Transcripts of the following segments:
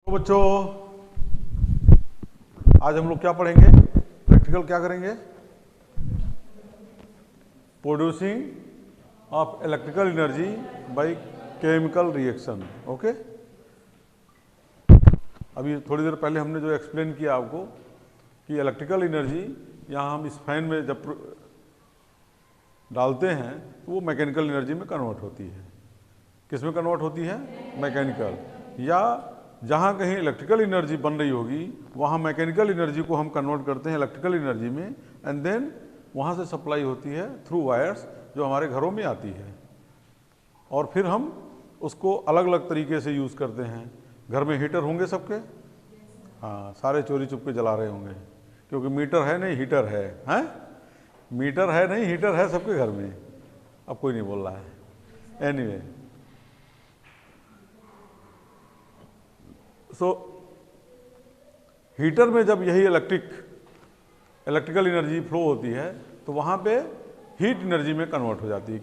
तो बच्चों आज हम लोग क्या पढ़ेंगे? प्रैक्टिकल क्या करेंगे? Producing of electrical energy by chemical reaction. Okay, अभी थोड़ी देर पहले हमने जो एक्सप्लेन किया आपको कि इलेक्ट्रिकल एनर्जी यहाँ हम इस फैन में जब डालते हैं तो वो मैकेनिकल एनर्जी में कन्वर्ट होती है। किस में कन्वर्ट होती है? मैकेनिकल। या जहाँ कहीं इलेक्ट्रिकल एनर्जी बन रही होगी वहाँ मैकेनिकल एनर्जी को हम कन्वर्ट करते हैं इलेक्ट्रिकल एनर्जी में, एंड देन वहाँ से सप्लाई होती है थ्रू वायर्स जो हमारे घरों में आती है, और फिर हम उसको अलग अलग तरीके से यूज़ करते हैं। घर में हीटर होंगे सबके? हाँ, सारे चोरी चुपके जला रहे होंगे क्योंकि मीटर है नहीं हीटर है, हैं? मीटर है नहीं हीटर है सबके घर में। अब कोई नहीं बोल रहा है। एनीवे, सो हीटर में जब यही इलेक्ट्रिकल एनर्जी फ्लो होती है तो वहाँ पे हीट एनर्जी में कन्वर्ट हो जाती है,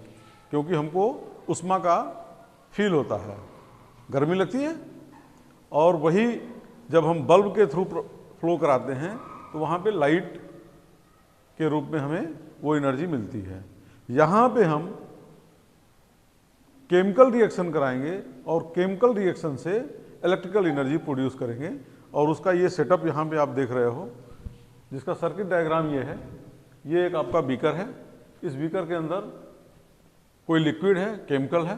क्योंकि हमको उष्मा का फील होता है, गर्मी लगती है, और वही जब हम बल्ब के थ्रू फ्लो कराते हैं तो वहाँ पे लाइट के रूप में हमें वो एनर्जी मिलती है। यहाँ पे हम केमिकल रिएक्शन कराएंगे और केमिकल रिएक्शन से इलेक्ट्रिकल एनर्जी प्रोड्यूस करेंगे, और उसका ये सेटअप यहाँ पे आप देख रहे हो, जिसका सर्किट डायग्राम ये है। ये एक आपका बीकर है, इस बीकर के अंदर कोई लिक्विड है, केमिकल है,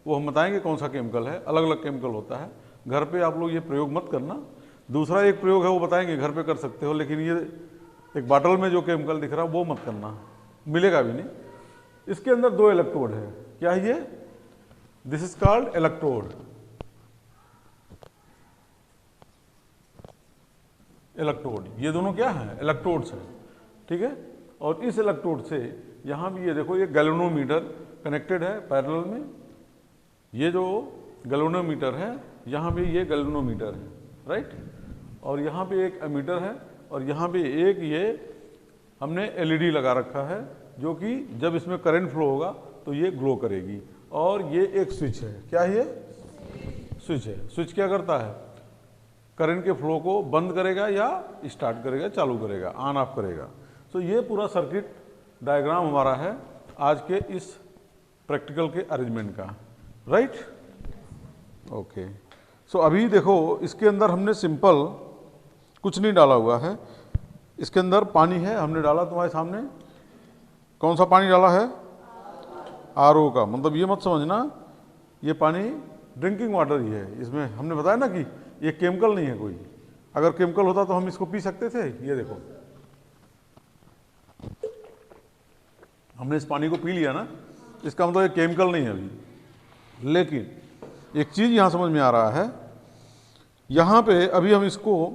वो हम बताएंगे कौन सा केमिकल है। अलग अलग केमिकल होता है, घर पे आप लोग ये प्रयोग मत करना। दूसरा एक प्रयोग है वो बताएंगे, घर पे कर सकते हो, लेकिन ये एक बाटल में जो केमिकल दिख रहा है वो मत करना, मिलेगा भी नहीं। इसके अंदर दो इलेक्ट्रोड है। क्या है ये? This is called electrode. Electrode, ये दोनों क्या है? इलेक्ट्रोड्स हैं, ठीक है। और इस इलेक्ट्रोड से यहाँ भी ये देखो, ये गैल्वेनोमीटर कनेक्टेड है पैरेलल में। ये जो गैल्वेनोमीटर है यहाँ भी ये गैल्वेनोमीटर है, राइट। और यहाँ पे एक एमीटर है, और यहाँ पे एक ये हमने एलईडी लगा रखा है, जो कि जब इसमें करंट फ्लो होगा तो ये ग्लो करेगी। और ये एक स्विच है। क्या है ये? स्विच है। स्विच क्या करता है? करंट के फ्लो को बंद करेगा या स्टार्ट करेगा, चालू करेगा, ऑन ऑफ करेगा। तो ये पूरा सर्किट डायग्राम हमारा है आज के इस प्रैक्टिकल के अरेंजमेंट का, राइट। ओके, सो अभी देखो, इसके अंदर हमने सिंपल कुछ नहीं डाला हुआ है। इसके अंदर पानी है, हमने डाला तुम्हारे सामने। कौन सा पानी डाला है? आरओ का। मतलब ये मत समझना ये पानी ड्रिंकिंग वाटर ही है। इसमें हमने बताया ना कि ये केमिकल नहीं है कोई। अगर केमिकल होता तो हम इसको पी सकते थे। ये देखो, हमने इस पानी को पी लिया ना, इसका मतलब ये केमिकल नहीं है अभी। लेकिन एक चीज़ यहाँ समझ में आ रहा है, यहाँ पे अभी हम इसको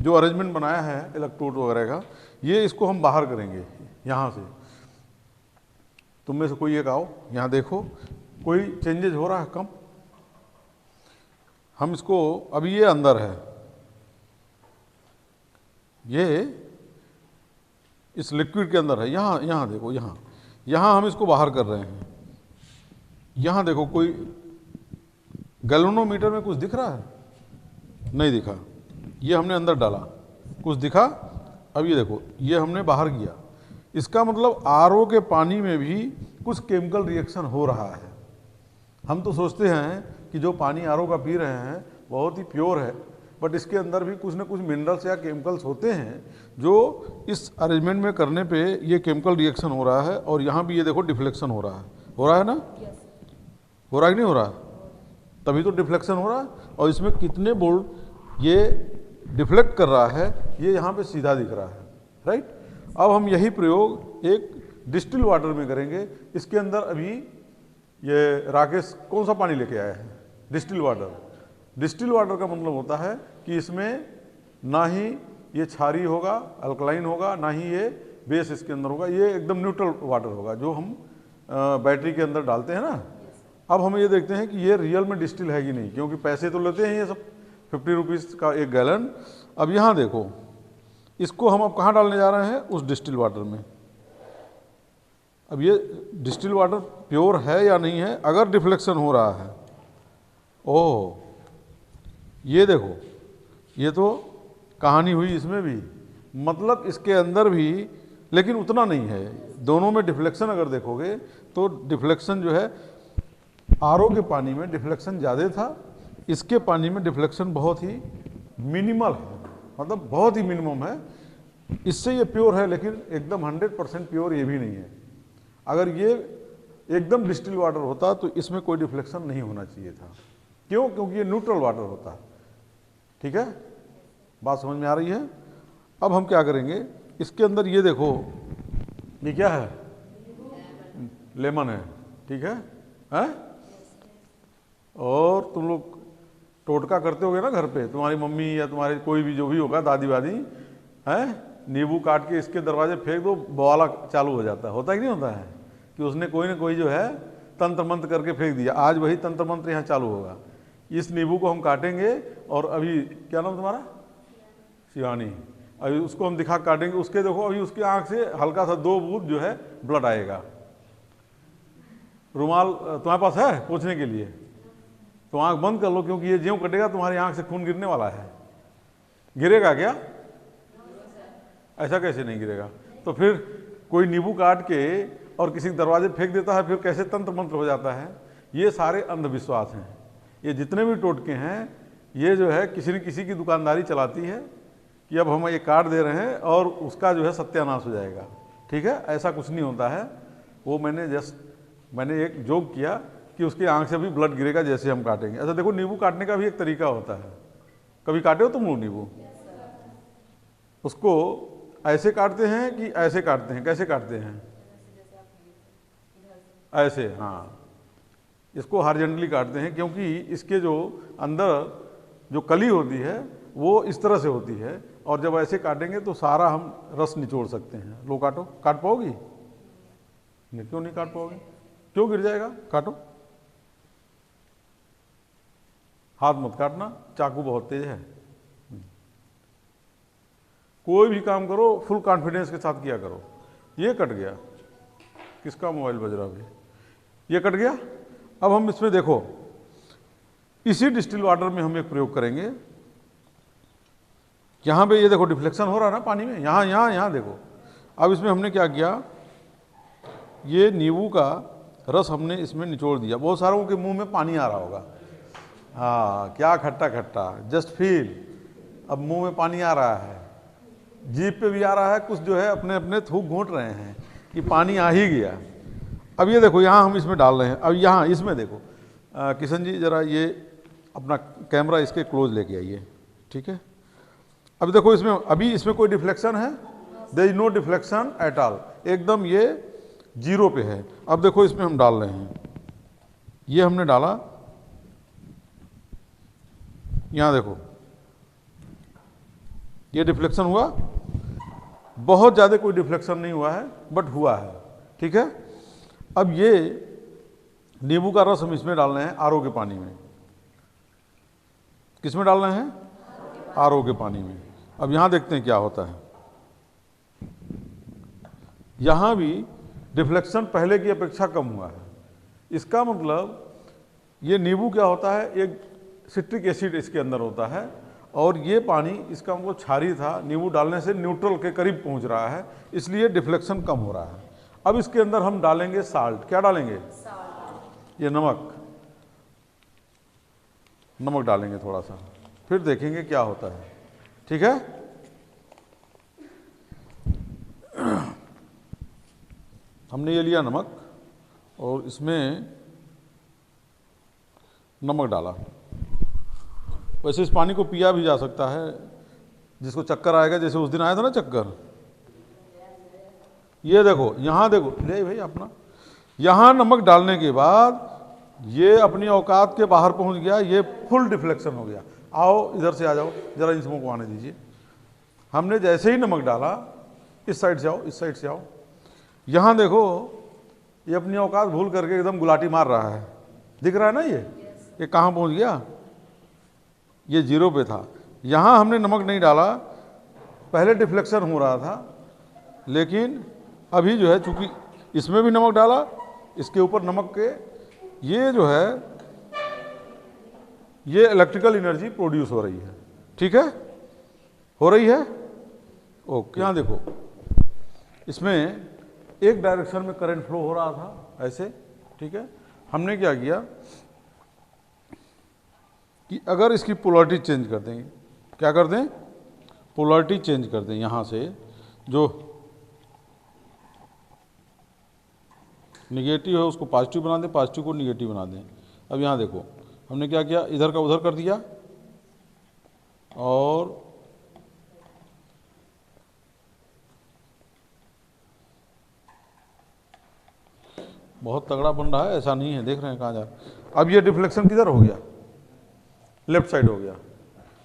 जो अरेंजमेंट बनाया है इलेक्ट्रोड वगैरह का, ये इसको हम बाहर करेंगे यहाँ से। तुम में से कोई एक आओ, यहाँ देखो कोई चेंजेज हो रहा है कम? हम इसको, अभी ये अंदर है, ये इस लिक्विड के अंदर है। यहाँ देखो, यहाँ हम इसको बाहर कर रहे हैं। यहाँ देखो, कोई गैल्वेनोमीटर में कुछ दिख रहा है? नहीं दिखा। ये हमने अंदर डाला, कुछ दिखा? अब ये देखो, ये हमने बाहर किया। इसका मतलब आरओ के पानी में भी कुछ केमिकल रिएक्शन हो रहा है। हम तो सोचते हैं कि जो पानी आरओ का पी रहे हैं बहुत ही प्योर है, बट इसके अंदर भी कुछ ना कुछ मिनरल्स या केमिकल्स होते हैं जो इस अरेंजमेंट में करने पे ये केमिकल रिएक्शन हो रहा है। और यहाँ भी ये देखो डिफ्लेक्शन हो रहा है ना? हो रहा है कि नहीं हो रहा? तभी तो डिफ्लेक्शन हो रहा है। और इसमें कितने वोल्ट ये डिफ्लेक्ट कर रहा है ये यहाँ पे सीधा दिख रहा है, राइट। अब हम यही प्रयोग एक डिस्टिल वाटर में करेंगे। इसके अंदर अभी ये राकेश कौन सा पानी लेके आया है? Distil water. डिस्टिल वाटर का मतलब होता है कि इसमें ना ही ये क्षारीय होगा, अल्कलाइन होगा, ना ही ये बेस इसके अंदर होगा। ये एकदम न्यूट्रल वाटर होगा जो हम बैटरी के अंदर डालते हैं ना। अब हम ये देखते हैं कि ये रियल में डिस्टिल है कि नहीं, क्योंकि पैसे तो लेते हैं ये सब, 50 रुपीज़ का एक गैलन। अब यहाँ देखो, इसको हम अब कहाँ डालने जा रहे हैं? उस डिस्टिल वाटर में। अब ये डिस्टिल वाटर प्योर है या नहीं है? अगर डिफ्लेक्शन हो रहा है, ओह ये देखो ये तो कहानी हुई इसमें भी, मतलब इसके अंदर भी, लेकिन उतना नहीं है। दोनों में डिफ्लेक्शन अगर देखोगे तो डिफ्लेक्शन जो है आरओ के पानी में डिफ्लेक्शन ज़्यादा था, इसके पानी में डिफ्लेक्शन बहुत ही मिनिमल है, मतलब बहुत ही मिनिमम है। इससे ये प्योर है, लेकिन एकदम 100% प्योर ये भी नहीं है। अगर ये एकदम डिस्टिल वाटर होता तो इसमें कोई डिफ्लेक्शन नहीं होना चाहिए था। क्यों? क्योंकि ये न्यूट्रल वाटर होता है। ठीक है, बात समझ में आ रही है? अब हम क्या करेंगे, इसके अंदर ये देखो, ये क्या है? लेमन है। ठीक है, हैं? और तुम लोग टोटका करते होगे ना घर पे, तुम्हारी मम्मी या तुम्हारे कोई भी जो भी होगा, दादी वादी, हैं, नींबू काट के इसके दरवाजे फेंक दो, बवाला चालू हो जाता है। होता ही नहीं होता है कि उसने कोई ना कोई जो है तंत्र मंत्र करके फेंक दिया। आज वही तंत्र मंत्र यहाँ चालू होगा। इस नींबू को हम काटेंगे और अभी, क्या नाम तुम्हारा? शिवानी। अभी उसको हम दिखा काटेंगे, उसके देखो अभी उसकी आंख से हल्का सा 2 बूंद जो है ब्लड आएगा। रुमाल तुम्हारे पास है पोंछने के लिए? तो आंख बंद कर लो, क्योंकि ये ज्यों कटेगा तुम्हारी आंख से खून गिरने वाला है। गिरेगा क्या? ऐसा कैसे नहीं गिरेगा? तो फिर कोई नींबू काट के और किसी के दरवाजे फेंक देता है, फिर कैसे तंत्र मंत्र हो जाता है? ये सारे अंधविश्वास हैं। ये जितने भी टोटके हैं, ये जो है किसी न किसी की दुकानदारी चलाती है कि अब हम ये काट दे रहे हैं और उसका जो है सत्यानाश हो जाएगा। ठीक है, ऐसा कुछ नहीं होता है। वो मैंने एक जोक किया कि उसकी आंख से भी ब्लड गिरेगा जैसे हम काटेंगे। ऐसा देखो, नींबू काटने का भी एक तरीका होता है। कभी काटे हो तुम लोग नींबू? उसको ऐसे काटते हैं कि ऐसे काटते हैं? कैसे काटते हैं? ऐसे, हाँ। इसको हॉरिजॉन्टली काटते हैं, क्योंकि इसके जो अंदर जो कली होती है वो इस तरह से होती है, और जब ऐसे काटेंगे तो सारा हम रस निचोड़ सकते हैं। लो काटो। काट पाओगी? क्यों नहीं काट पाओगे? क्यों गिर जाएगा? काटो। हाथ मत काटना, चाकू बहुत तेज है। कोई भी काम करो फुल कॉन्फिडेंस के साथ किया करो। ये कट गया। किसका मोबाइल बज रहा है? ये कट गया। अब हम इसमें देखो, इसी डिस्टिल वाटर में हम एक प्रयोग करेंगे। यहाँ पे ये देखो डिफ्लेक्शन हो रहा है ना पानी में, यहाँ देखो। अब इसमें हमने क्या किया, ये नींबू का रस हमने इसमें निचोड़ दिया। बहुत सारों के मुंह में पानी आ रहा होगा। हाँ, क्या खट्टा खट्टा, जस्ट फील। अब मुंह में पानी आ रहा है, जीभ पे भी आ रहा है, कुछ जो है अपने अपने थूक घोंट रहे हैं कि पानी आ ही गया। अब ये देखो, यहाँ हम इसमें डाल रहे हैं। अब यहाँ इसमें देखो, किशन जी जरा ये अपना कैमरा इसके क्लोज लेके आइए। ठीक है, अब देखो इसमें, अभी इसमें कोई डिफ्लेक्शन है? There is no deflection at all, एकदम ये 0 पे है। अब देखो इसमें हम डाल रहे हैं, ये हमने डाला, यहाँ देखो ये डिफ्लेक्शन हुआ। बहुत ज़्यादा कोई डिफ्लेक्शन नहीं हुआ है, बट हुआ है। ठीक है, अब ये नींबू का रस हम इसमें डाल रहे हैं आरओ के पानी में। किस में डाल रहे हैं? आरओ के पानी में। अब यहाँ देखते हैं क्या होता है। यहाँ भी डिफ्लेक्शन पहले की अपेक्षा कम हुआ है। इसका मतलब ये नींबू क्या होता है, एक सिट्रिक एसिड इसके अंदर होता है, और ये पानी इसका मतलब क्षारीय था, नींबू डालने से न्यूट्रल के करीब पहुंच रहा है, इसलिए डिफ्लेक्शन कम हो रहा है। अब इसके अंदर हम डालेंगे साल्ट। क्या डालेंगे? ये नमक डालेंगे थोड़ा सा, फिर देखेंगे क्या होता है। ठीक है, हमने ये लिया नमक, और इसमें नमक डाला। वैसे इस पानी को पिया भी जा सकता है, जिसको चक्कर आएगा, जैसे उस दिन आया था ना चक्कर। ये देखो, यहाँ देखो, ले भाई अपना, यहाँ नमक डालने के बाद ये अपनी औकात के बाहर पहुँच गया, ये फुल डिफ्लेक्शन हो गया। आओ इधर से आ जाओ, जरा इन सबको आने दीजिए। हमने जैसे ही नमक डाला, इस साइड से आओ, इस साइड से आओ, यहाँ देखो ये अपनी औकात भूल करके एकदम गुलाटी मार रहा है। दिख रहा है ना? ये कहाँ पहुँच गया? ये 0 पे था। यहाँ हमने नमक नहीं डाला, पहले डिफ्लेक्शन हो रहा था, लेकिन अभी जो है चूंकि इसमें भी नमक डाला, इसके ऊपर नमक के ये जो है ये इलेक्ट्रिकल एनर्जी प्रोड्यूस हो रही है। ठीक है, हो रही है? ओके, यहाँ देखो, इसमें एक डायरेक्शन में करंट फ्लो हो रहा था ऐसे, ठीक है। हमने क्या किया कि अगर इसकी पोलैरिटी चेंज कर दें, क्या कर दें, पोलैरिटी चेंज कर दें, यहाँ से जो निगेटिव है उसको पॉजिटिव बना दें, पॉजिटिव को निगेटिव बना दें। अब यहाँ देखो, हमने क्या किया, इधर का उधर कर दिया और बहुत तगड़ा बन रहा है, ऐसा नहीं है, देख रहे हैं कहाँ जा रहा है। अब ये डिफ्लेक्शन किधर हो गया, लेफ्ट साइड हो गया।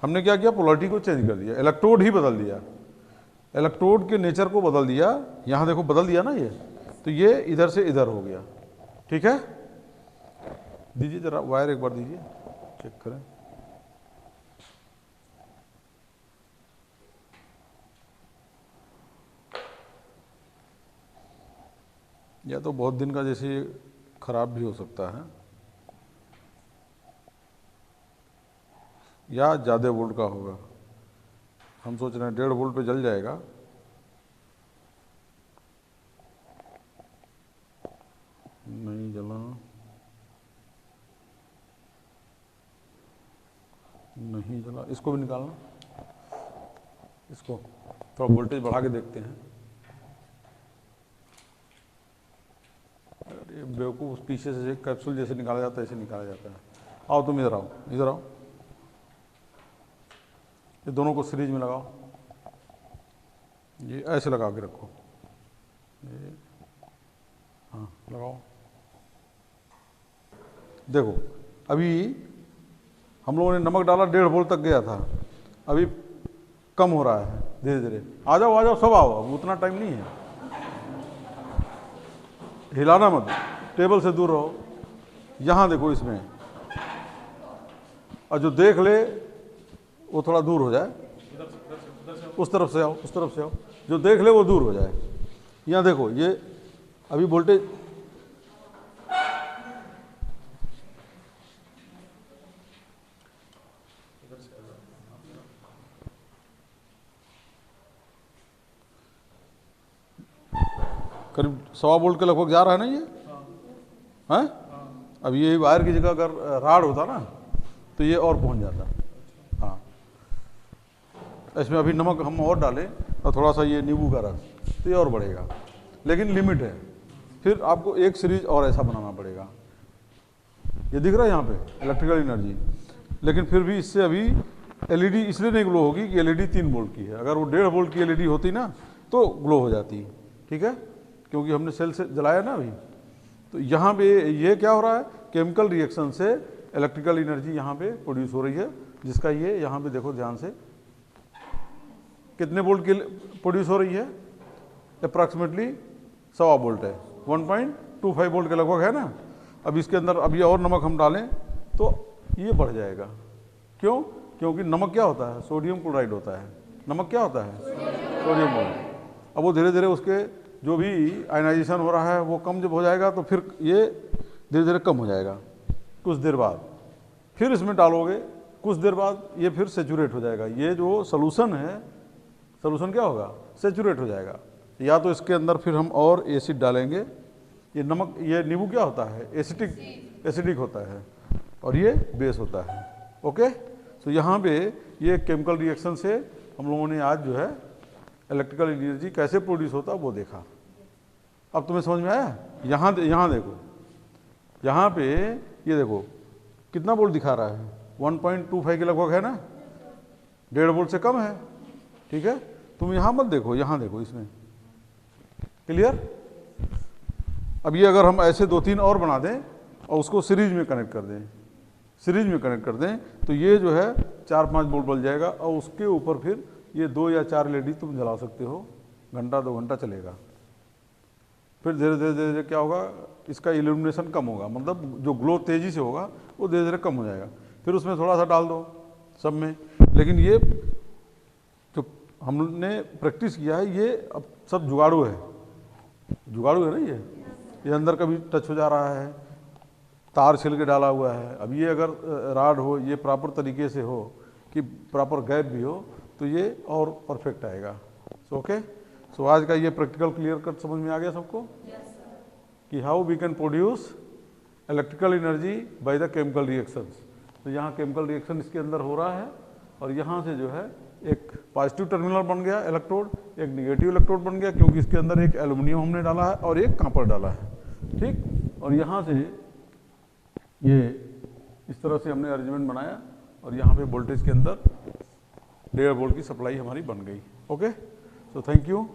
हमने क्या किया, पोलैरिटी को चेंज कर दिया, इलेक्ट्रोड ही बदल दिया, इलेक्ट्रोड के नेचर को बदल दिया। यहाँ देखो बदल दिया ना ये, तो ये इधर से इधर हो गया, ठीक है। दीजिए जरा वायर एक बार दीजिए, चेक करें। या तो बहुत दिन का जैसे खराब भी हो सकता है, या ज़्यादा वोल्ट का होगा। हम सोच रहे हैं 1.5 वोल्ट पे जल जाएगा। नहीं जला, नहीं जला, इसको भी निकालना, इसको थोड़ा वोल्टेज बढ़ा के देखते हैं। अरे बेवकूफ़, पीछे से कैप्सूल जैसे निकाला जाता है ऐसे निकाला जाता है। आओ तुम इधर आओ, इधर आओ, ये दोनों को सीरीज में लगाओ, ये ऐसे लगा के रखो, ये हाँ लगाओ। देखो अभी हम लोगों ने नमक डाला, 1.5 वोल्ट तक गया था, अभी कम हो रहा है धीरे धीरे। आ जाओ सब आओ, अब उतना टाइम नहीं है, हिलाना मत, टेबल से दूर रहो। यहाँ देखो इसमें, और जो देख ले वो थोड़ा दूर हो जाए, उस तरफ से आओ, उस तरफ से आओ, जो देख ले वो दूर हो जाए। यहाँ देखो ये अभी वोल्टेज करीब 1.25 वोल्ट के लगभग जा रहा है ना ये, हैं? अब ये वायर की जगह अगर राड होता ना तो ये और पहुंच जाता। हाँ, इसमें अभी नमक हम और डालें और थोड़ा सा ये नींबू का रस, तो ये और बढ़ेगा, लेकिन लिमिट है। फिर आपको एक सीरीज और ऐसा बनाना पड़ेगा। ये दिख रहा है यहाँ पे इलेक्ट्रिकल एनर्जी, लेकिन फिर भी इससे अभी एलईडी इसलिए नहीं ग्लो होगी कि एलईडी 3 वोल्ट की है। अगर वो 1.5 वोल्ट की एलईडी होती ना तो ग्लो हो जाती, ठीक है, क्योंकि हमने सेल से जलाया ना अभी। तो यहाँ पे ये क्या हो रहा है, केमिकल रिएक्शन से इलेक्ट्रिकल एनर्जी यहाँ पे प्रोड्यूस हो रही है, जिसका ये यहाँ पे देखो ध्यान से कितने वोल्ट की प्रोड्यूस हो रही है, अप्रॉक्सीमेटली 1.25 वोल्ट है, 1.25 वोल्ट के लगभग है ना। अब इसके अंदर अभी और नमक हम डालें तो ये बढ़ जाएगा। क्यों? क्योंकि नमक क्या होता है, सोडियम क्लोराइड होता है। नमक क्या होता है, सोडियम क्लोराइड। अब वो धीरे धीरे उसके जो भी आयनाइजेशन हो रहा है वो कम जब हो जाएगा तो फिर ये धीरे धीरे कम हो जाएगा। कुछ देर बाद फिर इसमें डालोगे, कुछ देर बाद ये फिर सेचुरेट हो जाएगा। ये जो सोल्यूशन है, सोल्यूशन क्या होगा, सेचुरेट हो जाएगा। या तो इसके अंदर फिर हम और एसिड डालेंगे। ये नमक, ये नींबू क्या होता है, एसिडिक होता है, और ये बेस होता है। ओके, तो यहाँ पे ये केमिकल रिएक्शन से हम लोगों ने आज जो है इलेक्ट्रिकल एनर्जी कैसे प्रोड्यूस होता है वो देखा। अब तुम्हें समझ में आया? यहाँ देखो, यहाँ पे ये देखो कितना वोल्ट दिखा रहा है, 1.25 के लगभग है ना, 1.5 वोल्ट से कम है, ठीक है। तुम यहाँ मत देखो, यहाँ देखो इसमें, क्लियर। अब ये अगर हम ऐसे 2-3 और बना दें और उसको सीरीज में कनेक्ट कर दें, सीरीज में कनेक्ट कर दें तो ये जो है 4-5 वोल्ट बन जाएगा, और उसके ऊपर फिर ये 2 या 4 एलईडी तुम जला सकते हो, घंटा 2 घंटा चलेगा। फिर धीरे धीरे धीरे धीरे क्या होगा, इसका इल्यूमिनेशन कम होगा, मतलब जो ग्लो तेज़ी से होगा वो धीरे धीरे कम हो जाएगा। फिर उसमें थोड़ा सा डाल दो सब में। लेकिन ये जो हमने प्रैक्टिस किया है ये अब सब जुगाड़ू है, जुगाड़ू है ना। ये अंदर कभी टच हो जा रहा है, तार छिल के डाला हुआ है। अब ये अगर राड हो, ये प्रॉपर तरीके से हो कि प्रॉपर गैप भी हो, तो ये और परफेक्ट आएगा। सो ओके, सो आज का ये प्रैक्टिकल क्लियर कट समझ में आ गया सबको कि how we can produce electrical energy by the chemical reactions. तो यहाँ केमिकल रिएक्शन इसके अंदर हो रहा है और यहाँ से जो है एक पॉजिटिव टर्मिनल बन गया इलेक्ट्रोड, एक निगेटिव इलेक्ट्रोड बन गया क्योंकि इसके अंदर एक एल्युमिनियम हमने डाला है और एक कॉपर डाला है, ठीक। और यहाँ से ये इस तरह से हमने अरेंजमेंट बनाया और यहाँ पे वोल्टेज के अंदर 1.5 वोल्ट की सप्लाई हमारी बन गई। Okay, so thank you.